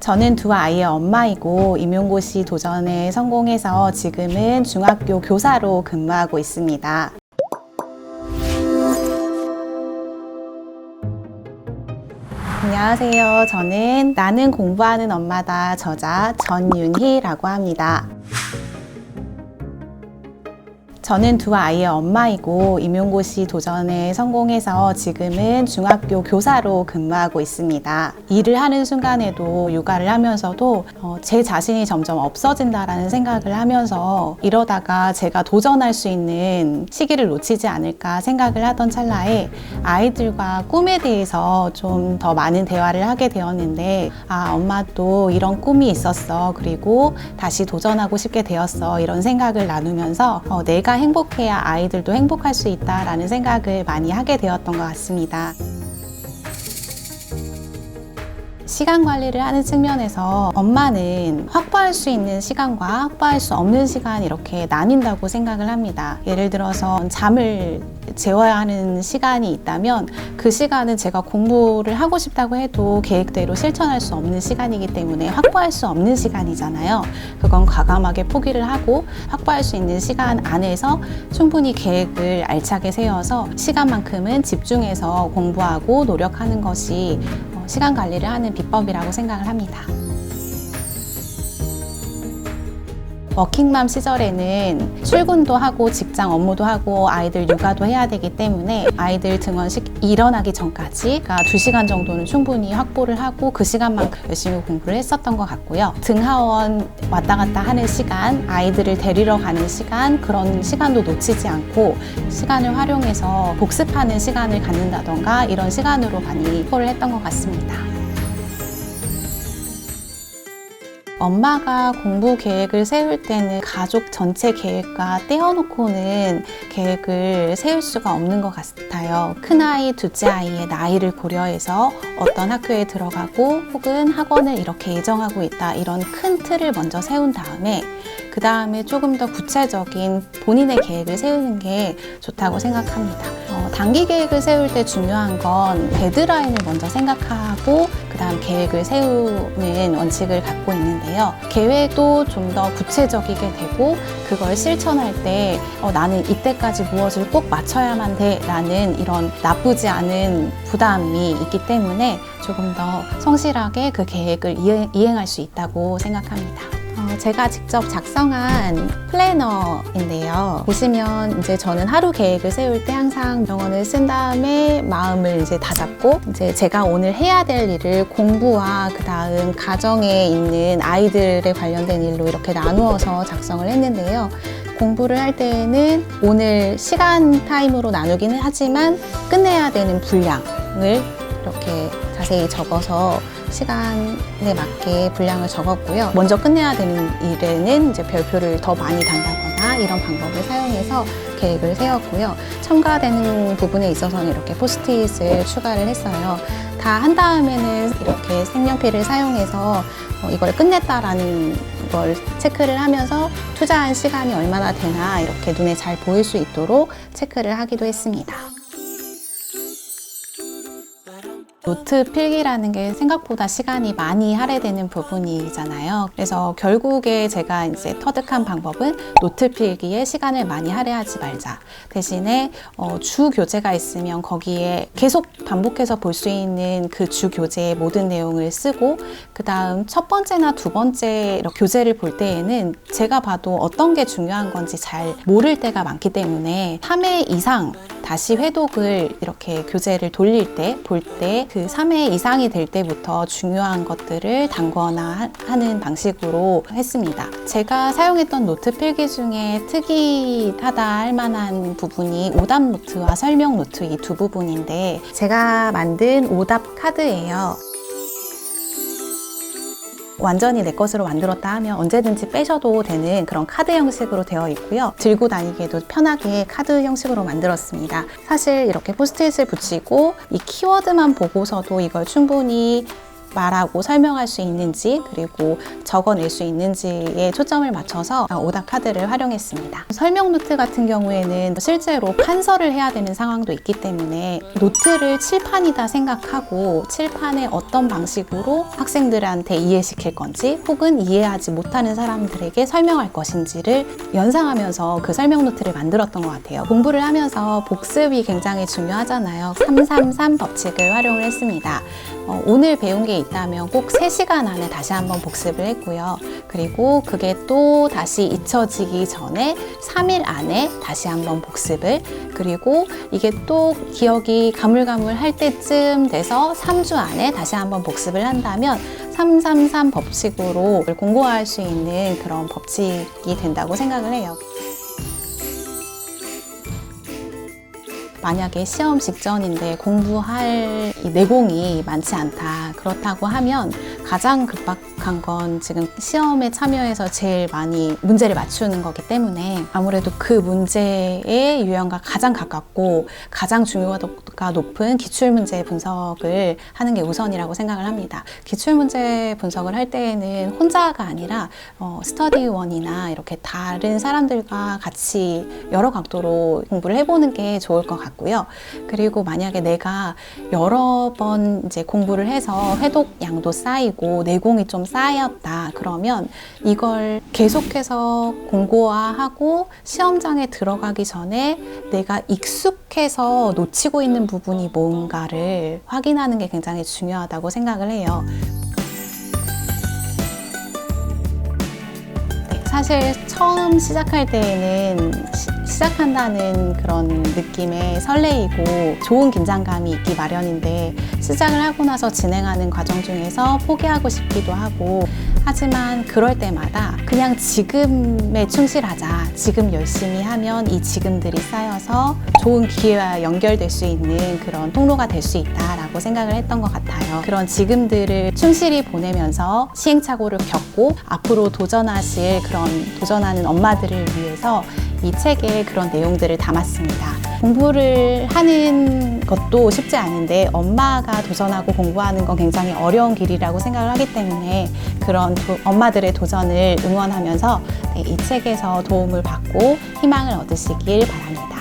저는 두 아이의 엄마이고 임용고시 도전에 성공해서 지금은 중학교 교사로 근무하고 있습니다. 안녕하세요. 저는 나는 공부하는 엄마다 저자 전윤희라고 합니다. 저는 두 아이의 엄마이고 임용고시 도전에 성공해서 지금은 중학교 교사로 근무하고 있습니다. 일을 하는 순간에도 육아를 하면서도 제 자신이 점점 없어진다라는 생각을 하면서 이러다가 제가 도전할 수 있는 시기를 놓치지 않을까 생각을 하던 찰나에 아이들과 꿈에 대해서 좀 더 많은 대화를 하게 되었는데, 엄마도 이런 꿈이 있었어. 그리고 다시 도전하고 싶게 되었어. 이런 생각을 나누면서 내가 행복해야 아이들도 행복할 수 있다라는 생각을 많이 하게 되었던 것 같습니다. 시간 관리를 하는 측면에서 엄마는 확보할 수 있는 시간과 확보할 수 없는 시간 이렇게 나뉜다고 생각을 합니다. 예를 들어서 잠을 재워야 하는 시간이 있다면 그 시간은 제가 공부를 하고 싶다고 해도 계획대로 실천할 수 없는 시간이기 때문에 확보할 수 없는 시간이잖아요. 그건 과감하게 포기를 하고 확보할 수 있는 시간 안에서 충분히 계획을 알차게 세워서 시간만큼은 집중해서 공부하고 노력하는 것이 시간 관리를 하는 비법이라고 생각을 합니다. 워킹맘 시절에는 출근도 하고 직장 업무도 하고 아이들 육아도 해야 되기 때문에 아이들 등원식 일어나기 전까지 2시간 정도는 충분히 확보를 하고 그 시간만큼 열심히 공부를 했었던 것 같고요. 등하원 왔다 갔다 하는 시간, 아이들을 데리러 가는 시간, 그런 시간도 놓치지 않고 시간을 활용해서 복습하는 시간을 갖는다던가 이런 시간으로 많이 확보를 했던 것 같습니다. 엄마가 공부 계획을 세울 때는 가족 전체 계획과 떼어놓고는 계획을 세울 수가 없는 것 같아요. 큰아이, 둘째 아이의 나이를 고려해서 어떤 학교에 들어가고 혹은 학원을 이렇게 예정하고 있다, 이런 큰 틀을 먼저 세운 다음에 그 다음에 조금 더 구체적인 본인의 계획을 세우는 게 좋다고 생각합니다. 단기 계획을 세울 때 중요한 건 데드라인을 먼저 생각하고 그 다음 계획을 세우는 원칙을 갖고 있는데요. 계획도 좀 더 구체적이게 되고 그걸 실천할 때 나는 이때까지 무엇을 꼭 맞춰야만 돼 라는 이런 나쁘지 않은 부담이 있기 때문에 조금 더 성실하게 그 계획을 이행할 수 있다고 생각합니다. 제가 직접 작성한 플래너인데요. 보시면 이제 저는 하루 계획을 세울 때 항상 명언을 쓴 다음에 마음을 이제 다잡고 이제 제가 오늘 해야 될 일을 공부와 그 다음 가정에 있는 아이들에 관련된 일로 이렇게 나누어서 작성을 했는데요. 공부를 할 때에는 오늘 시간 타임으로 나누기는 하지만 끝내야 되는 분량을 이렇게 자세히 적어서 시간에 맞게 분량을 적었고요. 먼저 끝내야 되는 일에는 이제 별표를 더 많이 단다거나 이런 방법을 사용해서 계획을 세웠고요. 첨가되는 부분에 있어서는 이렇게 포스트잇을 추가를 했어요. 다 한 다음에는 이렇게 색연필을 사용해서 이걸 끝냈다라는 걸 체크를 하면서 투자한 시간이 얼마나 되나 이렇게 눈에 잘 보일 수 있도록 체크를 하기도 했습니다. 노트 필기라는 게 생각보다 시간이 많이 할애되는 부분이잖아요. 그래서 결국에 제가 이제 터득한 방법은 노트 필기에 시간을 많이 할애하지 말자. 대신에 주 교재가 있으면 거기에 계속 반복해서 볼 수 있는 그 주 교재의 모든 내용을 쓰고 그 다음 첫 번째나 두 번째 교재를 볼 때에는 제가 봐도 어떤 게 중요한 건지 잘 모를 때가 많기 때문에 3회 이상 다시 회독을 이렇게 교재를 돌릴 때, 볼 때 그 3회 이상이 될 때부터 중요한 것들을 단거나 하는 방식으로 했습니다. 제가 사용했던 노트 필기 중에 특이하다 할 만한 부분이 오답 노트와 설명 노트 이 두 부분인데 제가 만든 오답 카드예요. 완전히 내 것으로 만들었다 하면 언제든지 빼셔도 되는 그런 카드 형식으로 되어 있고요. 들고 다니기에도 편하게 카드 형식으로 만들었습니다. 사실 이렇게 포스트잇을 붙이고 이 키워드만 보고서도 이걸 충분히 말하고 설명할 수 있는지 그리고 적어낼 수 있는지에 초점을 맞춰서 오답 카드를 활용했습니다. 설명 노트 같은 경우에는 실제로 판서를 해야 되는 상황도 있기 때문에 노트를 칠판이다 생각하고 칠판에 어떤 방식으로 학생들한테 이해시킬 건지 혹은 이해하지 못하는 사람들에게 설명할 것인지를 연상하면서 그 설명 노트를 만들었던 것 같아요. 공부를 하면서 복습이 굉장히 중요하잖아요. 333 법칙을 활용을 했습니다. 오늘 배운 게 있다면 꼭 3시간 안에 다시 한번 복습을 했고요. 그리고 그게 또 다시 잊혀지기 전에 3일 안에 다시 한번 복습을, 그리고 이게 또 기억이 가물가물할 때쯤 돼서 3주 안에 다시 한번 복습을 한다면 333 법칙으로 공부할 수 있는 그런 법칙이 된다고 생각을 해요. 만약에 시험 직전인데 공부할 이 내공이 많지 않다. 그렇다고 하면 가장 급박한 건 지금 시험에 참여해서 제일 많이 문제를 맞추는 거기 때문에 아무래도 그 문제의 유형과 가장 가깝고 가장 중요도가 높은 기출문제 분석을 하는 게 우선이라고 생각을 합니다. 기출문제 분석을 할 때에는 혼자가 아니라 스터디원이나 이렇게 다른 사람들과 같이 여러 각도로 공부를 해보는 게 좋을 것 같고요. 그리고 만약에 내가 여러 번 이제 공부를 해서 회독량도 쌓이고 내공이 좀 쌓였다 그러면 이걸 계속해서 공고화하고 시험장에 들어가기 전에 내가 익숙해서 놓치고 있는 부분이 뭔가를 확인하는 게 굉장히 중요하다고 생각을 해요. 사실 처음 시작할 때에는 시작한다는 그런 느낌에 설레이고 좋은 긴장감이 있기 마련인데 시작을 하고 나서 진행하는 과정 중에서 포기하고 싶기도 하고, 하지만 그럴 때마다 그냥 지금에 충실하자, 지금 열심히 하면 이 지금들이 쌓여서 좋은 기회와 연결될 수 있는 그런 통로가 될 수 있다라고 생각을 했던 것 같아요. 그런 지금들을 충실히 보내면서 시행착오를 겪고 앞으로 도전하실 그런 도전하는 엄마들을 위해서 이 책에 그런 내용들을 담았습니다. 공부를 하는 것도 쉽지 않은데 엄마가 도전하고 공부하는 건 굉장히 어려운 길이라고 생각을 하기 때문에 그런 엄마들의 도전을 응원하면서 이 책에서 도움을 받고 희망을 얻으시길 바랍니다.